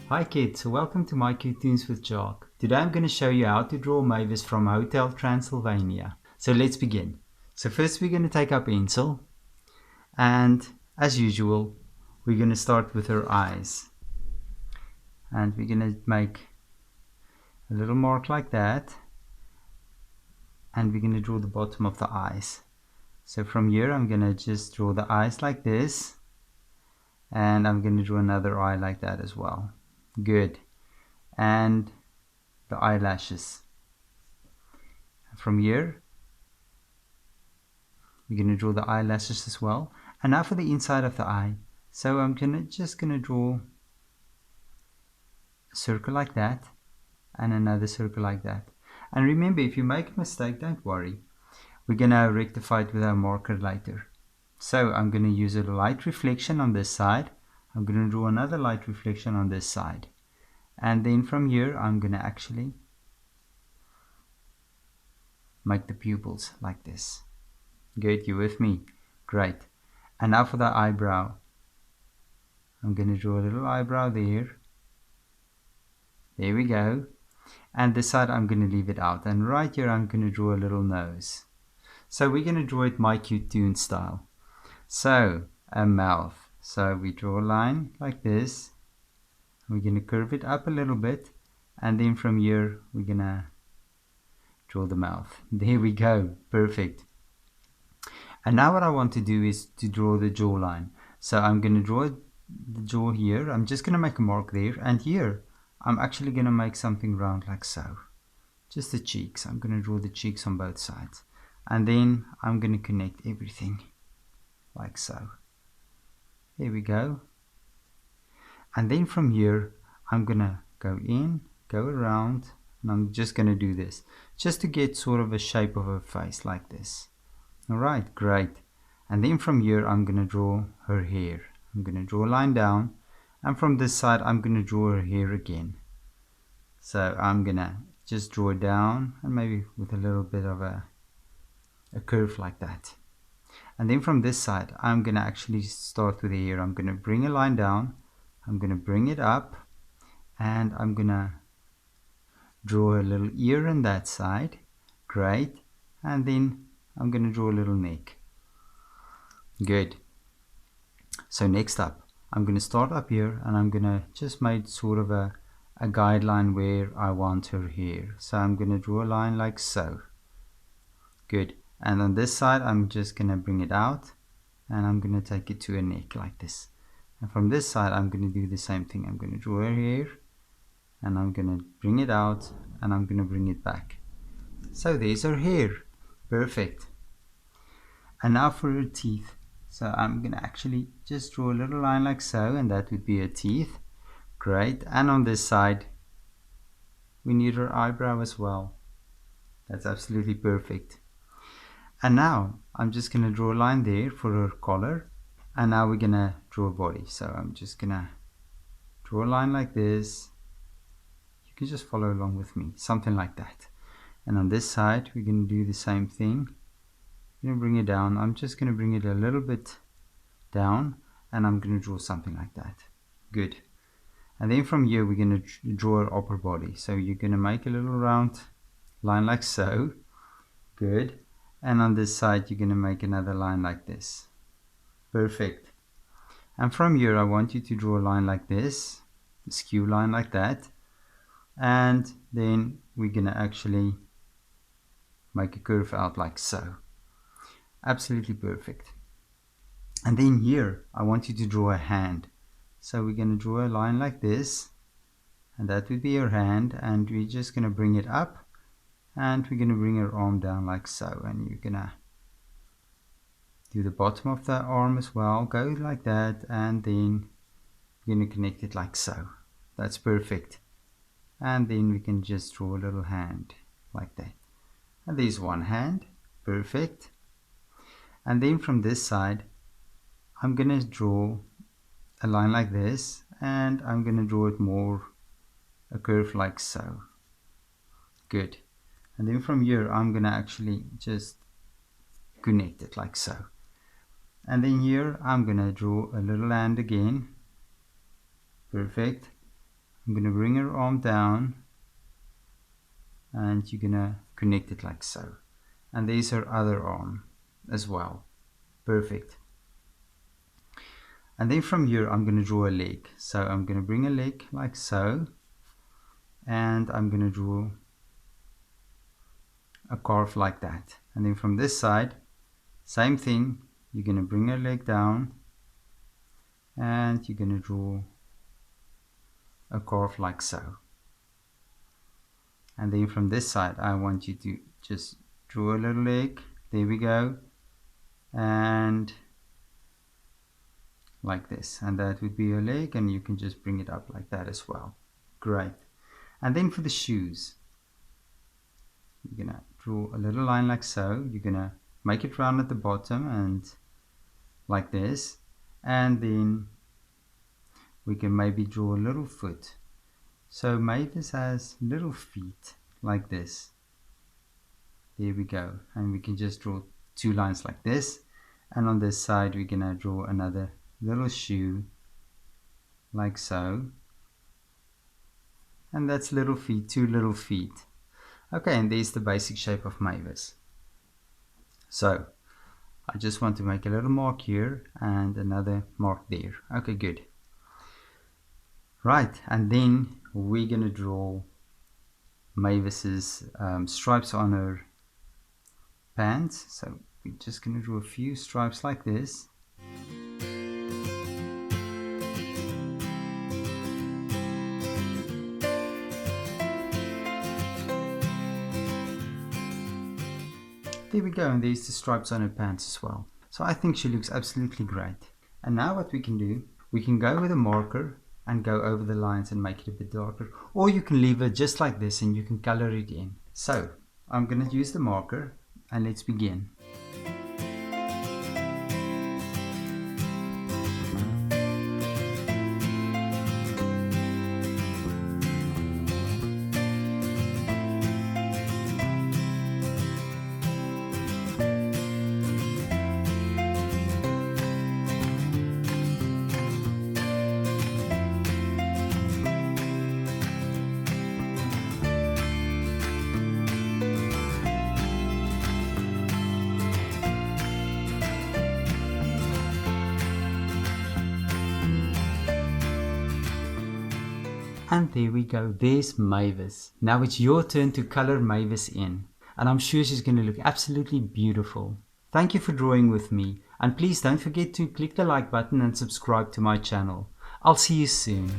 Hi kids, welcome to my cute tunes with Jock. Today I'm going to show you how to draw Mavis from Hotel Transylvania. So let's begin. So first we're going to take our pencil and as usual we're going to start with her eyes. And we're going to make a little mark like that and we're going to draw the bottom of the eyes. So from here I'm going to just draw the eyes like this and I'm going to draw another eye like that as well. Good. And the eyelashes. From here we're going to draw the eyelashes as well. And now for the inside of the eye. So I'm just going to draw a circle like that and another circle like that. And remember, if you make a mistake, don't worry. We're going to rectify it with our marker later. So I'm going to use a light reflection on this side. I'm going to draw another light reflection on this side. And then from here I'm going to actually make the pupils like this. Good, you with me? Great. And now for the eyebrow. I'm going to draw a little eyebrow there. There we go. And this side I'm going to leave it out. And right here I'm going to draw a little nose. So we're going to draw it my cute tune style. So a mouth. So we draw a line like this. We're going to curve it up a little bit. And then from here we're going to draw the mouth. There we go. Perfect. And now what I want to do is to draw the jawline. So I'm going to draw the jaw here. I'm just going to make a mark there. And here I'm actually going to make something round like so. Just the cheeks. I'm going to draw the cheeks on both sides. And then I'm going to connect everything like so. There we go. And then from here I'm going to go in, go around, and I'm just going to do this. Just to get sort of a shape of her face like this. Alright, great. And then from here I'm going to draw her hair. I'm going to draw a line down. And from this side I'm going to draw her hair again. So I'm going to just draw it down and maybe with a little bit of a curve like that. And then from this side I'm going to actually start with the hair. I'm going to bring a line down. I'm going to bring it up. And I'm going to draw a little ear on that side. Great. And then I'm going to draw a little neck. Good. So next up, I'm going to start up here and I'm going to just make sort of a guideline where I want her hair. So I'm going to draw a line like so. Good. And on this side, I'm just going to bring it out and I'm going to take it to a neck like this. And from this side, I'm going to do the same thing. I'm going to draw her hair and I'm going to bring it out and I'm going to bring it back. So there's her hair. Perfect. And now for her teeth. So I'm going to actually just draw a little line like so, and that would be her teeth. Great. And on this side, we need her eyebrow as well. That's absolutely perfect. And now I'm just going to draw a line there for her collar. And now we're going to draw a body. So I'm just going to draw a line like this. You can just follow along with me. Something like that. And on this side, we're going to do the same thing. I'm going to bring it down. I'm just going to bring it a little bit down and I'm going to draw something like that. Good. And then from here we're going to draw her upper body. So you're going to make a little round line like so. Good. And on this side you're going to make another line like this. Perfect. And from here I want you to draw a line like this, a skew line like that. And then we're going to actually make a curve out like so. Absolutely perfect. And then here I want you to draw a hand. So we're going to draw a line like this and that would be her hand, and we're just going to bring it up and we're going to bring her arm down like so, and you're going to do the bottom of the arm as well, go like that, and then you're going to connect it like so. That's perfect. And then we can just draw a little hand like that, and there's one hand. Perfect. And then from this side I'm going to draw a line like this and I'm going to draw it more a curve like so. Good. And then from here I'm going to actually just connect it like so. And then here I'm going to draw a little hand again. Perfect. I'm going to bring her arm down, and you're going to connect it like so. And there's her other arm as well. Perfect. And then from here I'm going to draw a leg. So I'm going to bring a leg like so, and I'm going to draw a carve like that. And then from this side, same thing, you're going to bring a leg down, and you're going to draw a carve like so. And then from this side I want you to just draw a little leg. There we go. And like this, and that would be your leg, and you can just bring it up like that as well. Great. And then for the shoes, you're gonna draw a little line like so. You're gonna make it round at the bottom and like this, and then we can maybe draw a little foot. So Mavis has little feet like this. There we go. And we can just draw two lines like this, and on this side we're gonna draw another little shoe like so, and that's little feet, two little feet. Okay, and there's the basic shape of Mavis. So I just want to make a little mark here and another mark there. Okay, good. Right, and then we're gonna draw Mavis's stripes on her pants. So we're just gonna draw a few stripes like this. There we go, and there's the stripes on her pants as well. So I think she looks absolutely great. And now what we can do, we can go with a marker and go over the lines and make it a bit darker. Or you can leave it just like this and you can color it in. So I'm going to use the marker, and let's begin. And there we go, there's Mavis. Now it's your turn to color Mavis in, and I'm sure she's going to look absolutely beautiful. Thank you for drawing with me, and please don't forget to click the like button and subscribe to my channel. I'll see you soon.